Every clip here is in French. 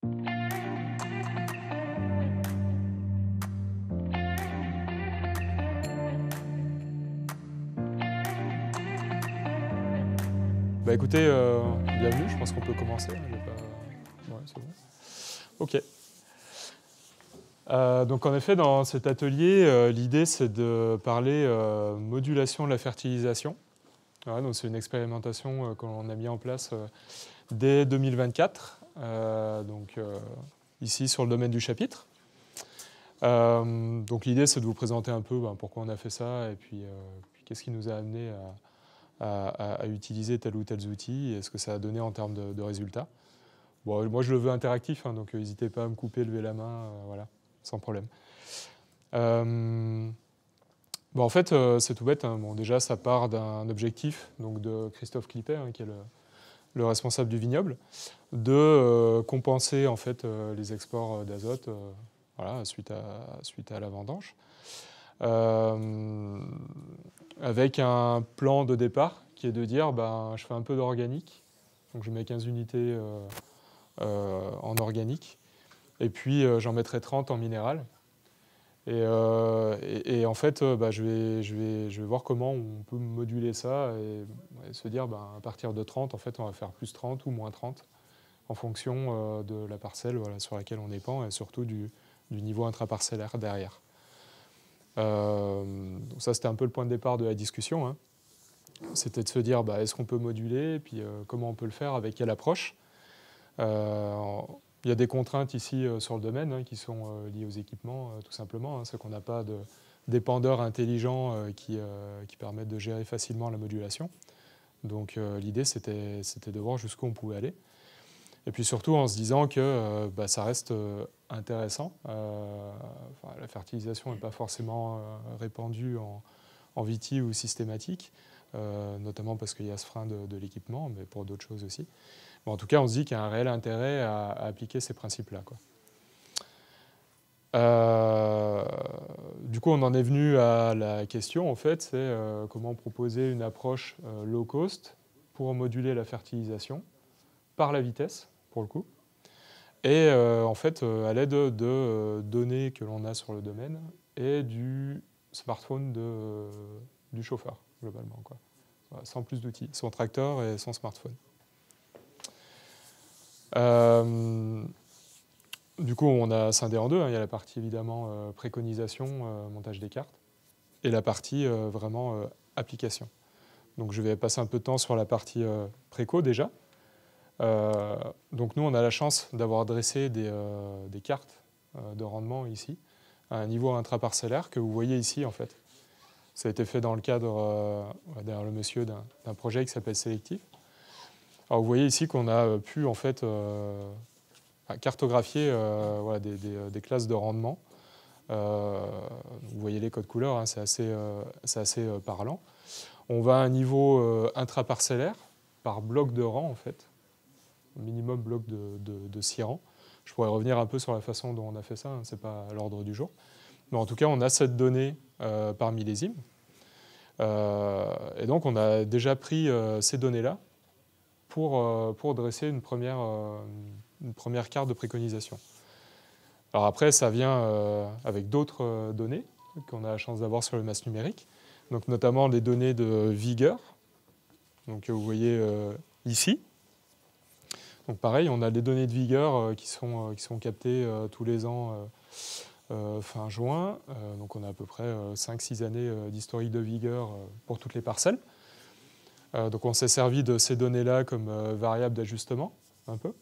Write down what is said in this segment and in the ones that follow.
Bah écoutez, bienvenue, je pense qu'on peut commencer. Hein, ouais, c'est bon. Ok. Donc en effet, dans cet atelier, l'idée c'est de parler modulation de la fertilisation. Voilà, donc c'est une expérimentation qu'on a mis en place dès 2024, ici sur le domaine du chapitre. Donc l'idée c'est de vous présenter un peu pourquoi on a fait ça et puis qu'est-ce qui nous a amené à utiliser tel ou tel outil et ce que ça a donné en termes de résultats. Bon, moi je le veux interactif, hein, donc n'hésitez pas à me couper, lever la main, voilà, sans problème. En fait, c'est tout bête. Hein. Bon, déjà, ça part d'un objectif donc de Christophe Clippet, hein, qui est le responsable du vignoble, de compenser en fait, les exports d'azote voilà, suite à la vendange. Avec un plan de départ qui est de dire je fais un peu d'organique, donc je mets 15 unités en organique, et puis j'en mettrai 30 en minéral. Et en fait, je vais voir comment on peut moduler ça et se dire à partir de 30, en fait, on va faire plus 30 ou moins 30 en fonction de la parcelle voilà, sur laquelle on dépend et surtout du niveau intraparcellaire derrière. Donc ça, c'était un peu le point de départ de la discussion. Hein. C'était de se dire est-ce qu'on peut moduler et puis comment on peut le faire, avec quelle approche. Il y a des contraintes ici sur le domaine hein, qui sont liées aux équipements, tout simplement. Hein. C'est qu'on n'a pas d'épandeurs intelligents qui permettent de gérer facilement la modulation. Donc l'idée, c'était de voir jusqu'où on pouvait aller. Et puis surtout en se disant que ça reste intéressant. La fertilisation n'est pas forcément répandue en viti ou systématique, notamment parce qu'il y a ce frein de l'équipement, mais pour d'autres choses aussi. Bon, en tout cas, on se dit qu'il y a un réel intérêt à appliquer ces principes-là. Du coup, on en est venu à la question, en fait, c'est comment proposer une approche low cost pour moduler la fertilisation par la vitesse, pour le coup, et en fait, à l'aide de données que l'on a sur le domaine et du smartphone du chauffeur, globalement, quoi. Sans plus d'outils, son tracteur et son smartphone. Du coup, on a scindé en deux. Hein. Il y a la partie évidemment préconisation, montage des cartes, et la partie vraiment application. Donc je vais passer un peu de temps sur la partie préco déjà. Donc nous, on a la chance d'avoir dressé des cartes de rendement ici, à un niveau intraparcellaire que vous voyez ici en fait. Ça a été fait dans le cadre, derrière le monsieur, d'un projet qui s'appelle Sélectif. Alors vous voyez ici qu'on a pu en fait cartographier voilà, des classes de rendement. Vous voyez les codes couleurs, hein, c'est assez parlant. On va à un niveau intraparcellaire par bloc de rang en fait, minimum bloc de 6 rangs. Je pourrais revenir un peu sur la façon dont on a fait ça, hein, ce n'est pas à l'ordre du jour. Mais en tout cas, on a cette donnée par millésime. Et donc, on a déjà pris ces données-là pour dresser une première carte de préconisation. Alors après, ça vient avec d'autres données qu'on a la chance d'avoir sur le MAS numérique, donc notamment les données de vigueur, donc vous voyez ici. Donc pareil, on a des données de vigueur qui sont captées tous les ans fin juin. Donc on a à peu près 5-6 années d'historique de vigueur pour toutes les parcelles. Donc on s'est servi de ces données-là comme variable d'ajustement, un peu.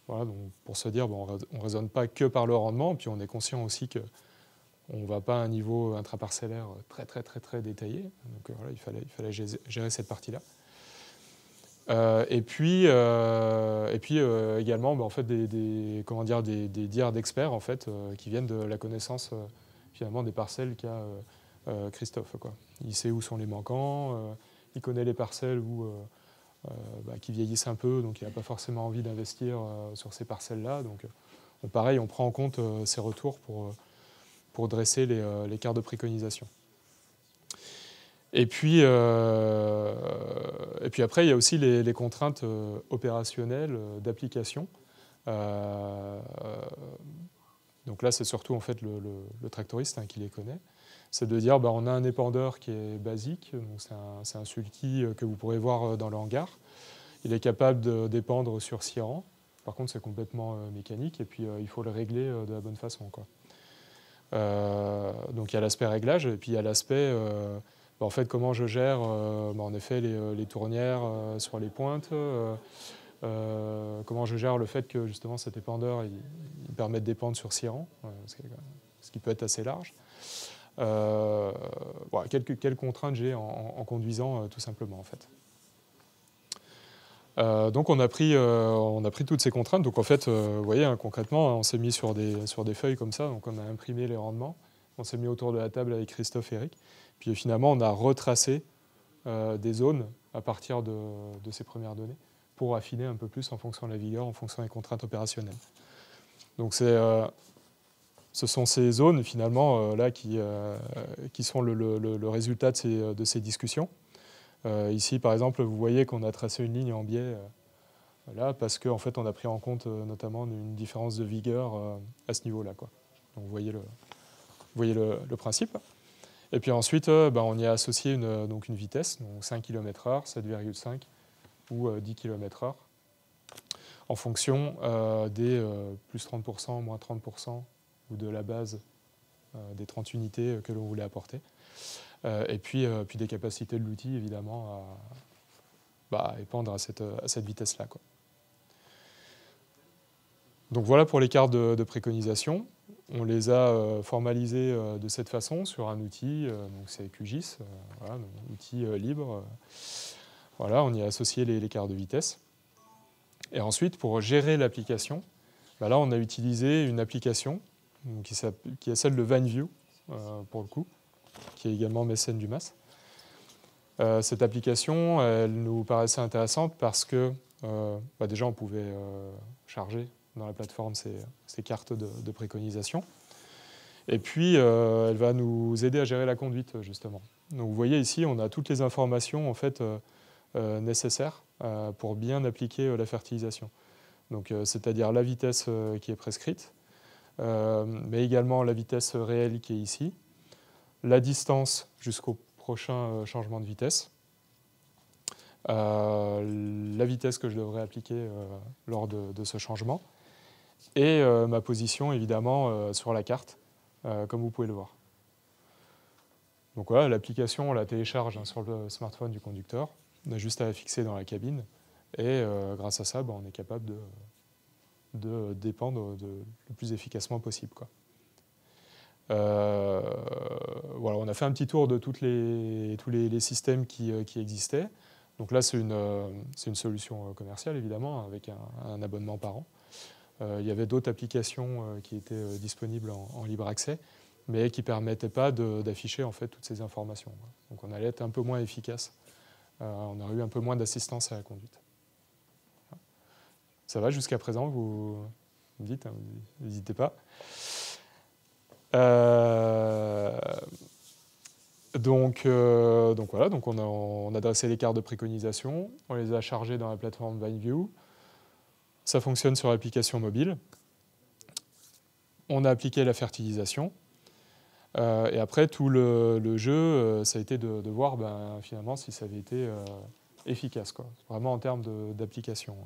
Voilà, donc pour se dire, on ne raisonne pas que par le rendement, puis on est conscient aussi qu'on ne va pas à un niveau intraparcellaire très, très, très, très détaillé. Donc voilà, il fallait gérer cette partie-là. Et puis également en fait, des dires d'experts en fait, qui viennent de la connaissance finalement des parcelles qu'a Christophe. Quoi. Il sait où sont les manquants, il connaît les parcelles qui vieillissent un peu, donc il n'a pas forcément envie d'investir sur ces parcelles-là. Donc pareil, on prend en compte ces retours pour dresser les cartes de préconisation. Et puis après, il y a aussi les contraintes opérationnelles d'application. donc là c'est surtout en fait le tractoriste qui les connaît, c'est de dire on a un épandeur qui est basique, c'est un sulky que vous pourrez voir dans le hangar. Il est capable d'épandre sur 6 rangs. Par contre, c'est complètement mécanique et puis il faut le régler de la bonne façon, quoi. Donc il y a l'aspect réglage et puis il y a l'aspect en fait comment je gère en effet les tournières sur les pointes, comment je gère le fait que justement cet épandeur il permet de dépendre sur 6 rangs, ce qui peut être assez large. Voilà, quelles contraintes j'ai en conduisant tout simplement en fait. Donc on a pris toutes ces contraintes. Donc en fait, vous voyez, concrètement, on s'est mis sur des feuilles comme ça. Donc on a imprimé les rendements. On s'est mis autour de la table avec Christophe et Eric. Puis finalement, on a retracé des zones à partir de ces premières données pour affiner un peu plus en fonction de la vigueur, en fonction des contraintes opérationnelles. Donc ce sont ces zones finalement là qui sont le résultat de ces discussions. Ici, par exemple, vous voyez qu'on a tracé une ligne en biais là parce qu'en fait, on a pris en compte notamment une différence de vigueur à ce niveau-là, quoi. Donc, vous voyez le principe. Et puis ensuite, on y a associé une vitesse, donc 5 km/h, 7,5 ou 10 km/h, en fonction des plus 30%, moins 30% ou de la base des 30 unités que l'on voulait apporter. Et puis des capacités de l'outil, évidemment, à épandre à cette vitesse-là, quoi. Donc voilà pour les cartes de préconisation. On les a formalisées de cette façon sur un outil, donc c'est QGIS, voilà, un outil libre. Voilà, on y a associé les cartes de vitesse. Et ensuite, pour gérer l'application, là, on a utilisé une application qui est celle de VineView, pour le coup, qui est également mécène du MAS. Cette application, elle nous paraissait intéressante parce que déjà, on pouvait charger dans la plateforme ces cartes de préconisation. Et puis, elle va nous aider à gérer la conduite, justement. Donc, vous voyez ici, on a toutes les informations en fait, nécessaires pour bien appliquer la fertilisation. Donc, c'est-à-dire la vitesse qui est prescrite, mais également la vitesse réelle qui est ici, la distance jusqu'au prochain changement de vitesse, la vitesse que je devrais appliquer lors de ce changement, et ma position évidemment sur la carte, comme vous pouvez le voir. Donc voilà, l'application, on la télécharge sur le smartphone du conducteur, on a juste à la fixer dans la cabine, et grâce à ça, on est capable de dépendre le plus efficacement possible, quoi. Voilà, on a fait un petit tour de tous les systèmes qui existaient. Donc là, c'est une solution commerciale, évidemment, avec un abonnement par an. Il y avait d'autres applications qui étaient disponibles en libre accès, mais qui ne permettaient pas d'afficher en fait, toutes ces informations. Donc on allait être un peu moins efficace. On aurait eu un peu moins d'assistance à la conduite. Ça va jusqu'à présent, vous me dites, hein, n'hésitez pas. Donc voilà, donc on a dressé les cartes de préconisation, on les a chargées dans la plateforme VineView. Ça fonctionne sur l'application mobile. On a appliqué la fertilisation. Et après, tout le jeu, ça a été de voir finalement si ça avait été efficace, quoi. Vraiment en termes d'application.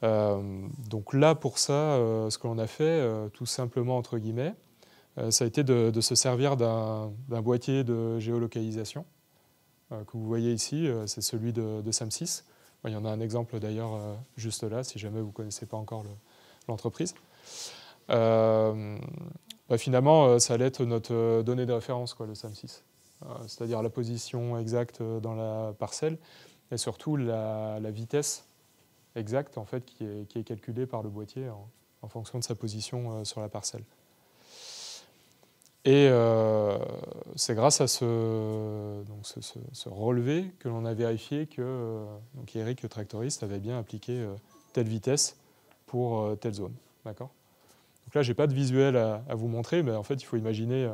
Donc là, pour ça, ce que l'on a fait, tout simplement, entre guillemets, ça a été de se servir d'un boîtier de géolocalisation que vous voyez ici, c'est celui de SAM6. Il y en a un exemple d'ailleurs juste là, si jamais vous ne connaissez pas encore l'entreprise. Finalement, ça allait être notre donnée de référence, quoi, le SAM6. C'est-à-dire la position exacte dans la parcelle et surtout la vitesse exacte en fait, qui est calculée par le boîtier en fonction de sa position sur la parcelle. Et c'est grâce à ce relevé que l'on a vérifié que Eric, le tractoriste, avait bien appliqué telle vitesse pour telle zone. D'accord ? Donc là, je n'ai pas de visuel à vous montrer, mais en fait, il faut imaginer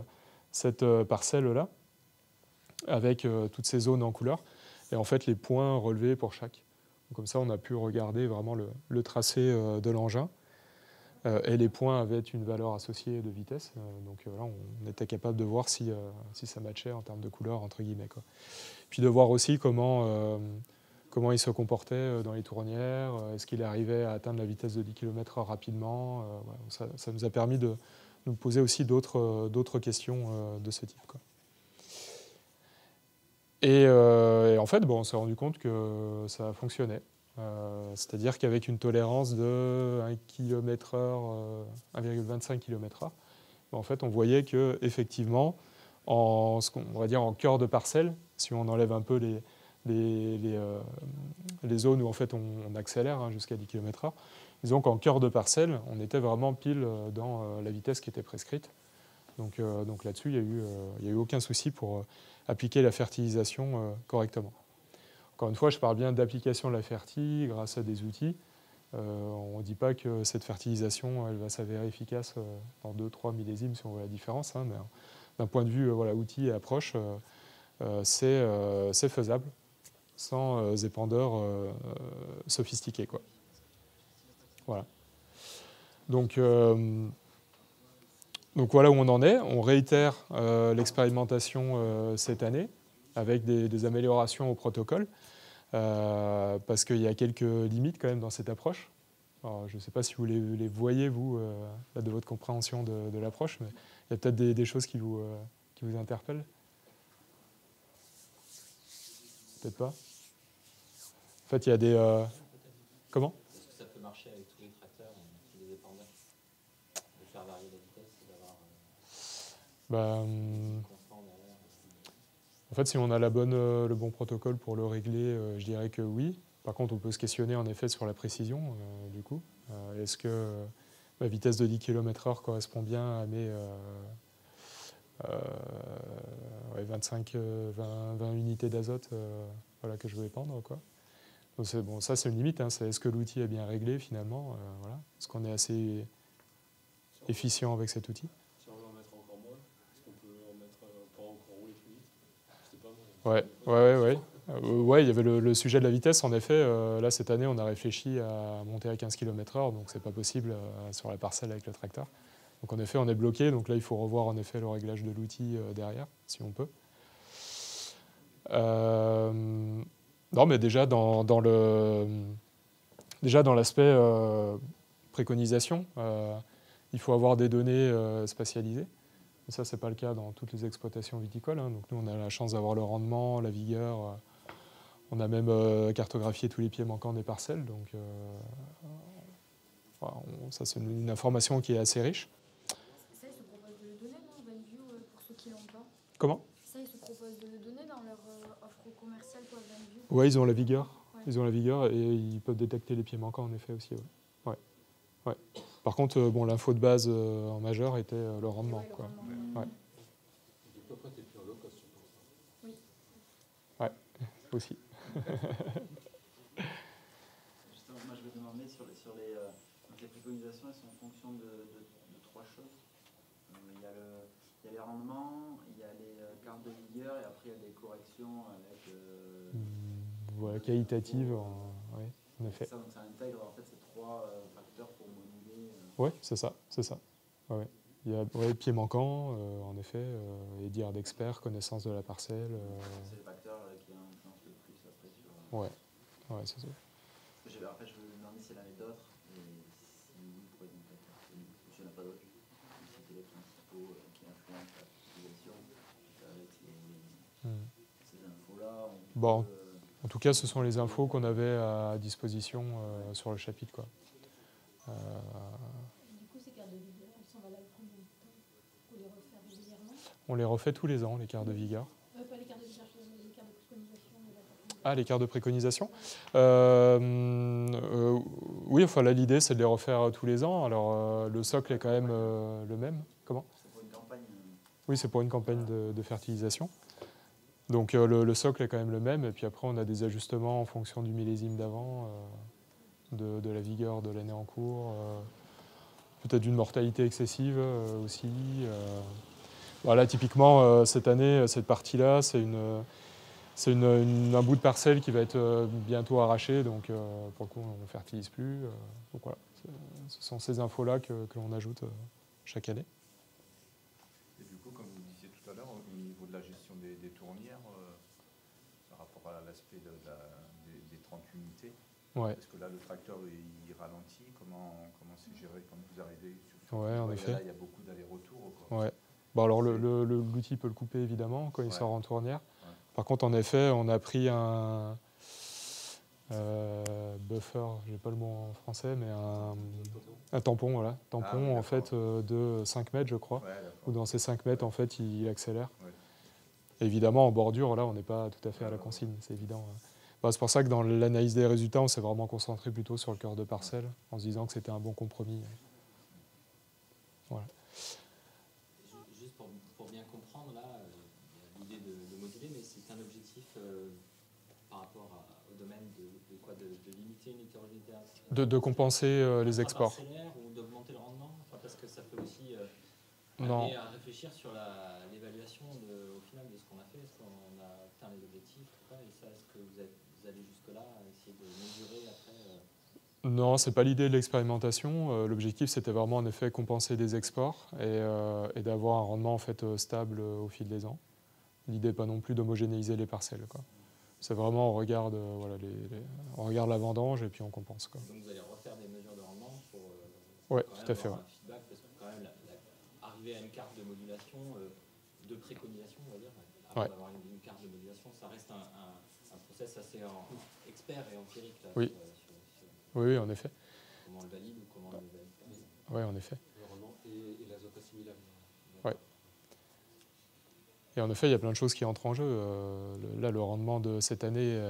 cette parcelle-là, avec toutes ces zones en couleur, et en fait, les points relevés pour chaque. Donc, comme ça, on a pu regarder vraiment le tracé de l'engin. et les points avaient une valeur associée de vitesse. Donc là, on était capable de voir si ça matchait en termes de couleur, entre guillemets, quoi. Puis de voir aussi comment il se comportait dans les tournières, est-ce qu'il arrivait à atteindre la vitesse de 10 km/h rapidement. Voilà. Ça nous a permis de nous poser aussi d'autres questions de ce type, quoi. Et en fait, bon, on s'est rendu compte que ça fonctionnait. C'est-à-dire qu'avec une tolérance de 1 km/h, 1,25 km/h, en fait, on voyait qu'effectivement, on va dire en cœur de parcelle, si on enlève un peu les zones où en fait on accélère jusqu'à 10 km/h, disons qu'en cœur de parcelle, on était vraiment pile dans la vitesse qui était prescrite. Donc là-dessus, il n'y a eu aucun souci pour appliquer la fertilisation correctement. Encore une fois, je parle bien d'application de la fertile grâce à des outils. On ne dit pas que cette fertilisation elle va s'avérer efficace dans 2-3 millésimes si on voit la différence, hein, mais d'un point de vue outil et approche, c'est faisable sans épandeur sophistiqué, quoi. Voilà. Donc voilà où on en est. On réitère l'expérimentation cette année avec des améliorations au protocole parce qu'il y a quelques limites quand même dans cette approche. Alors, je ne sais pas si vous les voyez, vous, de votre compréhension de l'approche, mais il y a peut-être des choses qui vous interpellent. Peut-être pas. En fait, il y a des... Comment ? Est-ce que ça peut marcher avec tous les tracteurs et tous les épandeurs ? De faire varier la vitesse et d'avoir constant derrière. En fait, si on a le bon protocole pour le régler, je dirais que oui. Par contre, on peut se questionner en effet sur la précision, du coup. Est-ce que ma vitesse de 10 km/h correspond bien à mes 20 unités d'azote voilà, que je veux épandre, quoi. Donc bon, ça, c'est une limite. Hein, est-ce que l'outil est bien réglé, finalement voilà. Est-ce qu'on est assez efficient avec cet outil ? Si on veut en mettre encore moins, est-ce qu'on peut en mettre pas encore rouler plus vite ? Je sais pas moi. Ouais, il y avait le sujet de la vitesse. En effet, là, cette année, on a réfléchi à monter à 15 km/h, donc c'est pas possible sur la parcelle avec le tracteur. Donc en effet, on est bloqué. Donc là, il faut revoir en effet le réglage de l'outil derrière, si on peut. Non, mais déjà dans l'aspect préconisation, il faut avoir des données spatialisées. Et ça, ce n'est pas le cas dans toutes les exploitations viticoles, hein. Donc nous, on a la chance d'avoir le rendement, la vigueur. On a même cartographié tous les pieds manquants des parcelles. Donc ça, c'est une information qui est assez riche. Ça, ils se proposent de le donner, non, VenView, pour ceux qui l'ont pas. Comment ? Ça, ils se proposent de le donner dans leur offre commerciale, quoi, VenView. Oui, ils ont la vigueur. Ouais. Ils ont la vigueur et ils peuvent détecter les pieds manquants, en effet, aussi. Ouais. Par contre, l'info de base en majeur était le rendement. Ouais, Quoi. rendement. Ouais. Du coup, après, t'es plus en low cost, je pense. Oui. Ouais, aussi. Justement, moi je vais demander sur les préconisations, elles sont en fonction de trois choses. Il y a les rendements, il y a les cartes de vigueur et après il y a des corrections avec. Voilà, qualitative, ouais, en effet. Ça, donc ça intègre en fait ces trois facteurs pour moduler. Oui, c'est ça. Ouais. Il y a pied manquant, en effet, et dire d'expert, connaissance de la parcelle. C'est les facteurs qui influencent le plus après sur. Ouais, c'est ça. Après, je me demandais s'il y en avait d'autres, et si vous pourriez nous faire. Il n'y en a pas d'autres. C'était les principaux qui influencent la utilisation avec ces infos-là. Bon, en tout cas, ce sont les infos qu'on avait à disposition sur le chapitre, quoi. Du coup, ces cartes de vigueur, elles sont valables combien de temps pour les refaire régulièrement ? On les refait tous les ans, les cartes de vigueur. Pas les cartes de vigueur, les cartes de préconisation. Ah, les cartes de préconisation. Oui, enfin là, l'idée, c'est de les refaire tous les ans. Alors, le socle est quand même le même. Comment ? C'est pour une campagne. Oui, c'est pour une campagne de fertilisation. Donc, le socle est quand même le même. Et puis après, on a des ajustements en fonction du millésime d'avant, de la vigueur de l'année en cours, peut-être d'une mortalité excessive aussi. Voilà, typiquement, cette année, cette partie-là, c'est un bout de parcelle qui va être bientôt arraché, donc pour le coup, on ne fertilise plus. Donc voilà, Ce sont ces infos-là que l'on ajoute chaque année. Et du coup, comme vous disiez tout à l'heure, au niveau de la gestion des tournières, par rapport à l'aspect des 30 unités, Ouais. est-ce que là, le tracteur, il ralentit? Comment c'est géré quand vous arrivez sur Ouais, en effet. Là, il y a beaucoup d'allers-retours, quoi. Ouais. Bon, alors l'outil peut le couper évidemment quand il Ouais. sort en tournière. Ouais. Par contre, en effet, on a pris un buffer, j'ai pas le mot en français, mais un tampon, voilà. Tampon oui, en fait de 5 mètres, je crois. Ouais, Où dans ces 5 mètres, en fait, il accélère. Ouais. Évidemment, en bordure, là, on n'est pas tout à fait à la Ouais. consigne, c'est évident. Bah, c'est pour ça que dans l'analyse des résultats, on s'est vraiment concentré plutôt sur le cœur de parcelle, en se disant que c'était un bon compromis. Voilà. Juste pour bien comprendre, là, il y a l'idée de moduler, mais c'est un objectif par rapport au domaine de limiter une hétérogénéité De compenser les exports. Ou d'augmenter le rendement, parce que ça peut aussi Non. amener à réfléchir sur l'évaluation au final de ce qu'on a fait. Est-ce qu'on a atteint les objectifs ou pas? Et ça, est-ce que vous allez jusque-là, essayer de mesurer après Non, ce n'est pas l'idée de l'expérimentation. L'objectif, c'était vraiment en effet compenser des exports et d'avoir un rendement en fait, stable au fil des ans. L'idée n'est pas non plus d'homogénéiser les parcelles, quoi. C'est vraiment, on regarde, on regarde la vendange et puis on compense, quoi. Donc vous allez refaire des mesures de rendement pour Ouais, quand même tout à fait. avoir un feedback, parce que quand même, arriver à une carte de modulation, de préconisation, on va dire, avant d'avoir une carte de modulation, ça reste un process assez expert et empirique. Là, oui. Oui, en effet. Comment on le valide ou comment on ne le valide pas. Oui, en effet. Le rendement et l'azote assimilable. Ouais. Et en effet, il y a plein de choses qui entrent en jeu. Là, le rendement de cette année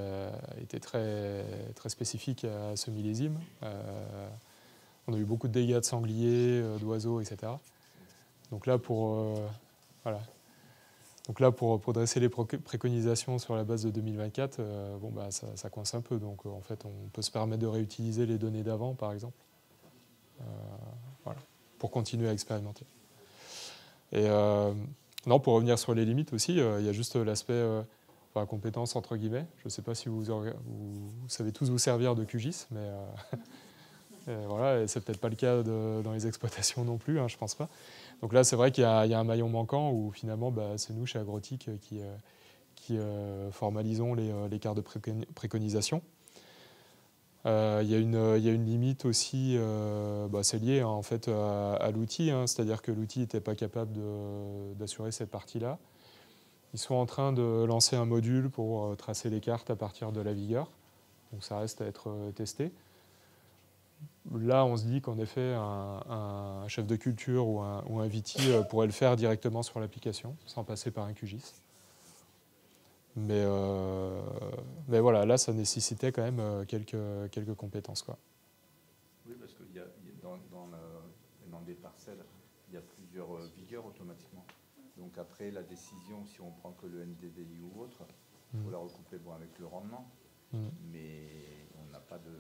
était très, très spécifique à ce millésime. On a eu beaucoup de dégâts de sangliers, d'oiseaux, etc. Donc là, pour dresser les préconisations sur la base de 2024, ça coince un peu. Donc en fait, on peut se permettre de réutiliser les données d'avant, par exemple, pour continuer à expérimenter. Et non, pour revenir sur les limites aussi, il y a juste l'aspect compétence entre guillemets. Je ne sais pas si vous savez tous vous servir de QGIS, mais voilà, c'est peut-être pas le cas dans les exploitations non plus, je pense pas. Donc là, c'est vrai qu'il y a un maillon manquant où finalement, c'est nous chez Agrotic qui formalisons les cartes de préconisation. Il y a une limite aussi, c'est lié en fait à l'outil, c'est-à-dire que l'outil n'était pas capable d'assurer cette partie-là. Ils sont en train de lancer un module pour tracer les cartes à partir de la vigueur, donc ça reste à être testé. Là, on se dit qu'en effet, un chef de culture ou un viti pourrait le faire directement sur l'application, sans passer par un QGIS. Mais voilà, là, ça nécessitait quand même quelques compétences, quoi. Oui, parce que dans des parcelles, il y a plusieurs vigueurs automatiquement. Donc après, la décision, si on prend que le NDVI ou autre, il faut la recouper avec le rendement. Mais on n'a pas de...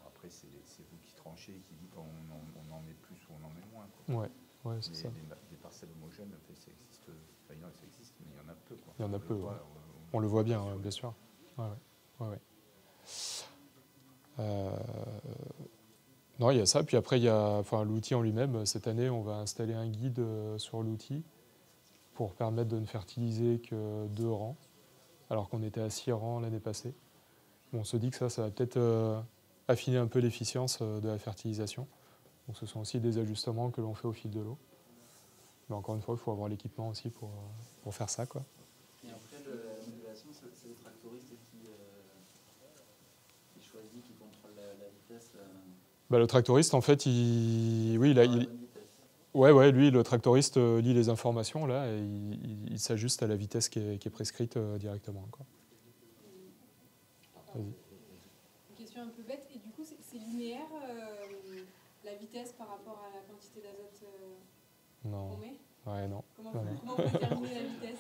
Après, c'est vous qui tranchez, qui dit qu'on en met plus ou on en met moins, quoi. Ouais, c'est ça. Des parcelles homogènes, ça existe, ça existe, mais il y en a peu, quoi. Il y en a peu, on le voit bien, bien sûr. Non, il y a ça. Puis après, il y a l'outil en lui-même. Cette année, on va installer un guide sur l'outil pour permettre de ne fertiliser que 2 rangs, alors qu'on était à 6 rangs l'année passée. On se dit que ça va peut-être affiner un peu l'efficience de la fertilisation. Donc ce sont aussi des ajustements que l'on fait au fil de l'eau. Mais encore une fois, il faut avoir l'équipement aussi pour faire ça, quoi. Et après, la modulation, c'est le tractoriste qui choisit, qui contrôle la vitesse. Le tractoriste, en fait, lui, le tractoriste lit les informations là et il s'ajuste à la vitesse qui est prescrite directement, quoi. Vas-y. Une question un peu bête, et du coup, c'est linéaire la vitesse par rapport à la quantité d'azote qu'on met? Ouais, non. Comment on peut déterminer la vitesse?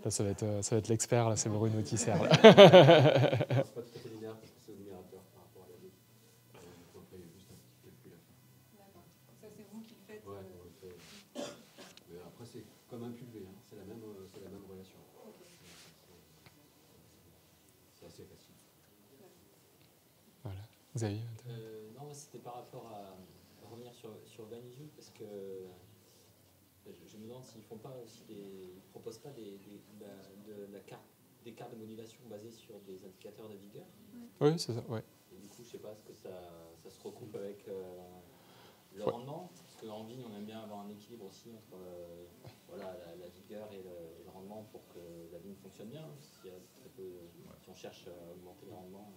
Là, ça va être l'expert, là, c'est Bruno qui sert. Là. C'est pas tout à fait linéaire parce que c'est au numérateur par rapport à la vie. Donc après, il y a juste un petit calcul à faire. D'accord. Donc ça, c'est vous qui le faites. Ouais, on le fait. Mais après, c'est comme un pulvé, c'est la même relation. C'est assez facile. Voilà. Xavier. Non, moi c'était par rapport à revenir sur Vanview, parce que je me demande s'ils font pas aussi ils proposent pas des cartes de modulation basées sur des indicateurs de vigueur. Oui, c'est ça, ouais. Et du coup, je sais pas, est-ce que ça se recoupe avec le rendement? Parce qu'en vigne, on aime bien avoir un équilibre aussi entre voilà, la vigueur et le rendement pour que la vigne fonctionne bien. Si on cherche à augmenter le rendement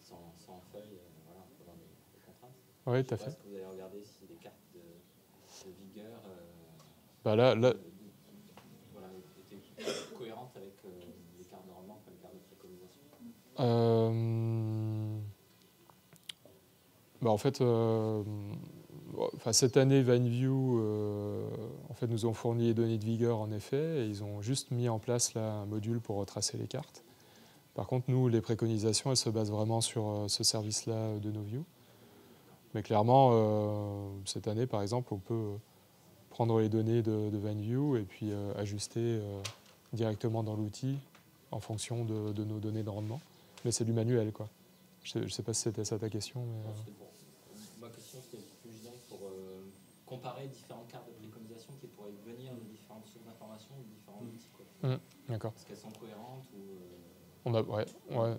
sans feuilles, voilà, on peut avoir des contraintes. Oui, tout à fait. Est-ce que vous avez regardé si les cartes de vigueur Bah là, voilà, étaient cohérentes avec les cartes de rendement, enfin les cartes de préconisation? Bah en fait, cette année, Vanview en fait, nous ont fourni les données de vigueur, en effet, et ils ont juste mis en place là, un module pour retracer les cartes. Par contre, nous, les préconisations, elles se basent vraiment sur ce service-là de NoView. Mais clairement, cette année, par exemple, on peut prendre les données de Vanview et puis ajuster directement dans l'outil en fonction de nos données de rendement. Mais c'est du manuel, quoi. Je ne sais pas si c'était ça ta question. Mais, ma question, c'était plus général pour comparer différentes cartes de préconisation qui pourraient venir de différentes sources d'informations, de différents outils. D'accord. Est-ce qu'elles sont cohérentes ou ouais. Voilà,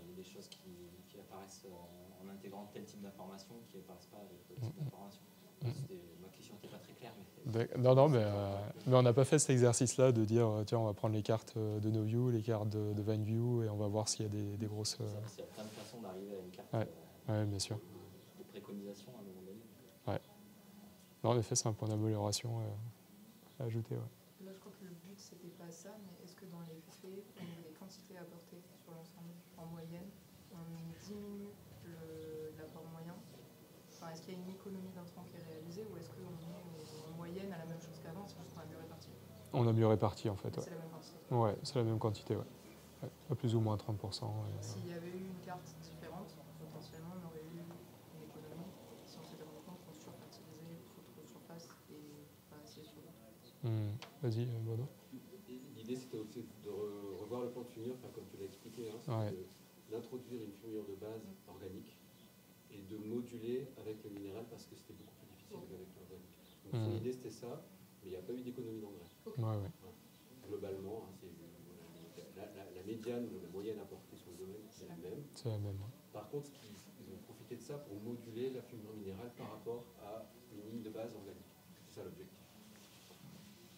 il y a des choses qui apparaissent en intégrant tel type d'information qui n'apparaissent pas avec d'autres types d'informations. Ma question n'était pas très claire. Mais... Non, mais on n'a pas fait cet exercice-là de dire tiens, on va prendre les cartes de NoView, les cartes de Vanview et on va voir s'il y a des grosses. Il y a plein de façons d'arriver à une carte bien sûr. de préconisation à un moment donné. Ouais. Non, en effet, c'est un point d'amélioration à ajouter. Ouais. Là, je crois que le but, c'était pas ça, mais est-ce que dans les faits, au niveau des quantités apportées sur l'ensemble, en moyenne, on diminue l'apport moyen? Enfin, est-ce qu'il y a une économie d'intrants qui est réalisée ou est-ce qu'on est en moyenne à la même chose qu'avant, c'est juste qu'on a mieux réparti? On a mieux réparti, en fait. C'est la même quantité. Ouais, c'est la même quantité, ouais. À plus ou moins 30%. S'il y avait eu une carte différente, potentiellement, on aurait eu une économie si on s'était rendu compte qu'on surfertilisait trop de surface et pas assez sur l'autre. Vas-y, Bruno. L'idée, c'était aussi de revoir le plan de fumure, comme tu l'as expliqué, d'introduire une fumure de base organique et de moduler avec le minéral parce que c'était beaucoup plus difficile qu'avec l'organique. Donc son idée, c'était ça, mais il n'y a pas eu d'économie d'engrais. Ouais. Globalement, la médiane ou la moyenne apportée sur le domaine, c'est la même. C'est la même. Par contre, ils ont profité de ça pour moduler la fumure minérale par rapport à une ligne de base organique. C'est ça l'objectif.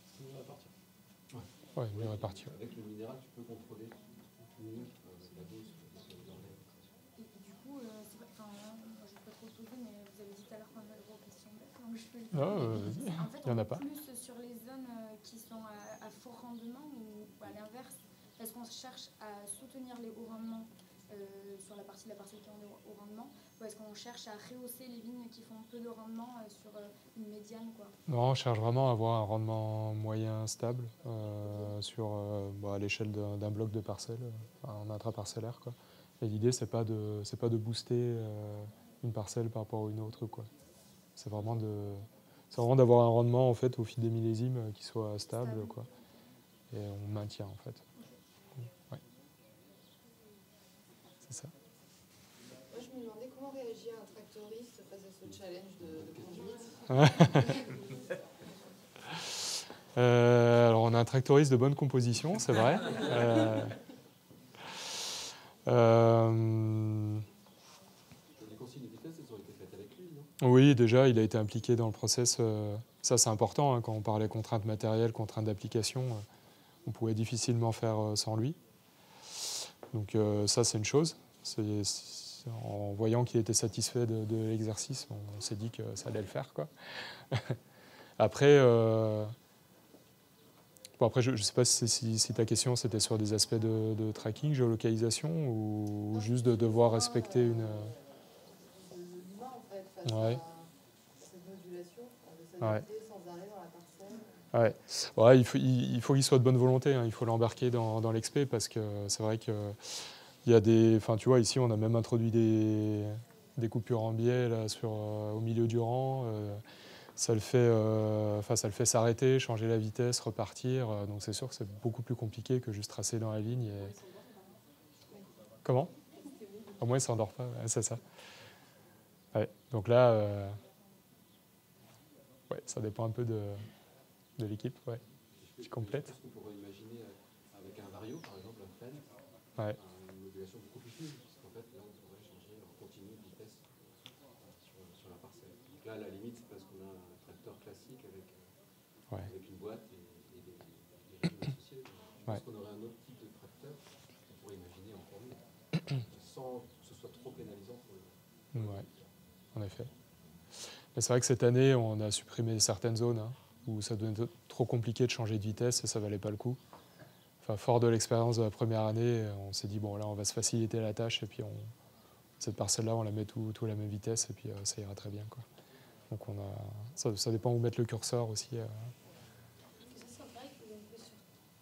C'est mieux réparti. Ouais, mieux réparti. Avec le minéral, tu peux contrôler mieux la dose. Et du coup, je ne vais pas trop poser, mais vous avez dit tout à l'heure qu'on avait le droit aux questions. Donc je peux le dire. En fait, il n'y en a pas. Plus sur les zones qui sont à fort rendement ou à l'inverse, est-ce qu'on cherche à soutenir les hauts rendements sur la partie de la parcelle qui est en haut rendement, ou est-ce qu'on cherche à rehausser les vignes qui font peu de rendement sur une médiane, quoi? Non, on cherche vraiment à avoir un rendement moyen stable à l'échelle d'un bloc de parcelle, en intraparcellaire, quoi. Et l'idée, c'est pas de booster une parcelle par rapport à une autre, quoi. C'est vraiment d'avoir un rendement, en fait, au fil des millésimes qui soit stable, quoi. Et on maintient, en fait. Ouais. C'est ça. Moi, je me demandais comment réagir un tractoriste face à ce challenge de conduite. Alors, on a un tractoriste de bonne composition, c'est vrai. Les consignes de vitesse, elles ont été faites avec lui, non? Oui, déjà, il a été impliqué dans le process. Ça, c'est important. Quand on parlait contraintes matérielles, contraintes d'application, on pouvait difficilement faire sans lui. Donc ça, c'est une chose. En voyant qu'il était satisfait de l'exercice, on s'est dit que ça allait le faire, quoi. Après, je ne sais pas si ta question, c'était sur des aspects de tracking, géolocalisation, ou juste de devoir respecter une... L'humain, en fait, face à cette modulation, de s'adapter sans arrêt dans la parcelle. Il faut qu'il soit de bonne volonté, hein. Il faut l'embarquer dans l'expé parce que c'est vrai que il y a des... Enfin, tu vois, ici, on a même introduit des coupures en biais là, au milieu du rang. Ça le fait s'arrêter, changer la vitesse, repartir. Donc c'est sûr que c'est beaucoup plus compliqué que juste tracer dans la ligne. Comment? Au moins, il ne s'endort pas, c'est ça. Ouais. Donc là, ouais, ça dépend un peu de l'équipe. Ouais. Je complète. Est-ce qu'on pourrait imaginer avec un vario, par exemple, un frein, ouais. une modulation beaucoup plus fine, parce qu'en fait, là, on pourrait changer en continu de vitesse sur la parcelle. Donc là, à la limite, c'est parce qu'on a un tracteur classique avec une boîte et des rythmes associés. Je pense qu'on aurait un autre type de tracteur qu'on pourrait imaginer encore mieux, sans que ce soit trop pénalisant pour le... Ouais, en effet. Mais c'est vrai que cette année, on a supprimé certaines zones où ça devenait trop compliqué de changer de vitesse et ça valait pas le coup. Enfin, fort de l'expérience de la première année, on s'est dit, bon, là, on va se faciliter la tâche et puis cette parcelle-là, on la met tout à la même vitesse et puis ça ira très bien, quoi. Donc ça dépend où mettre le curseur aussi. C'est vrai que vous avez fait sur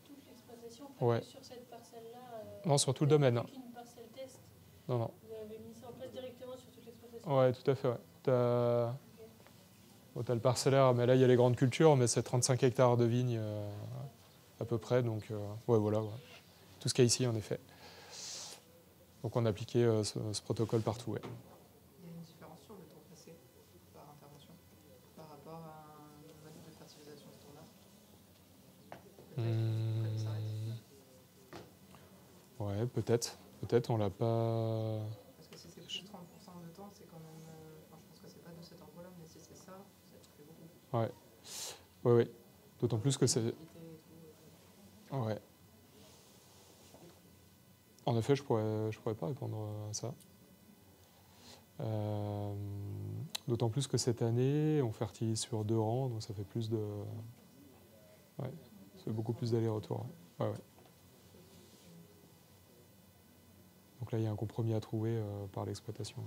toute l'exploitation, ouais. Sur cette parcelle-là. Non, sur tout le domaine. Une parcelle test. Non. Vous avez mis ça en place directement sur toute l'exploitation. Ouais, tout à fait. Ouais. T'as le parcellaire, mais là il y a les grandes cultures, mais c'est 35 hectares de vignes à peu près, donc voilà. Ouais. Tout ce qu'il y a ici, en effet. Donc on a appliqué ce protocole partout. Ouais. Il y a une différence sur le temps passé par intervention par rapport à un mode de fertilisation standard. Ouais, peut-être. Peut-être, on l'a pas... Parce que si c'est plus de 30% de temps, c'est quand même... je pense que c'est pas de cet ordre-là, mais si c'est ça fait beaucoup. Ouais. D'autant plus que c'est... Ouais. En effet, je pourrais pas répondre à ça. D'autant plus que cette année, on fertilise sur 2 rangs, donc ça fait plus de... Ouais, ça fait beaucoup plus d'aller-retour. Ouais. Donc là, il y a un compromis à trouver par l'exploitation.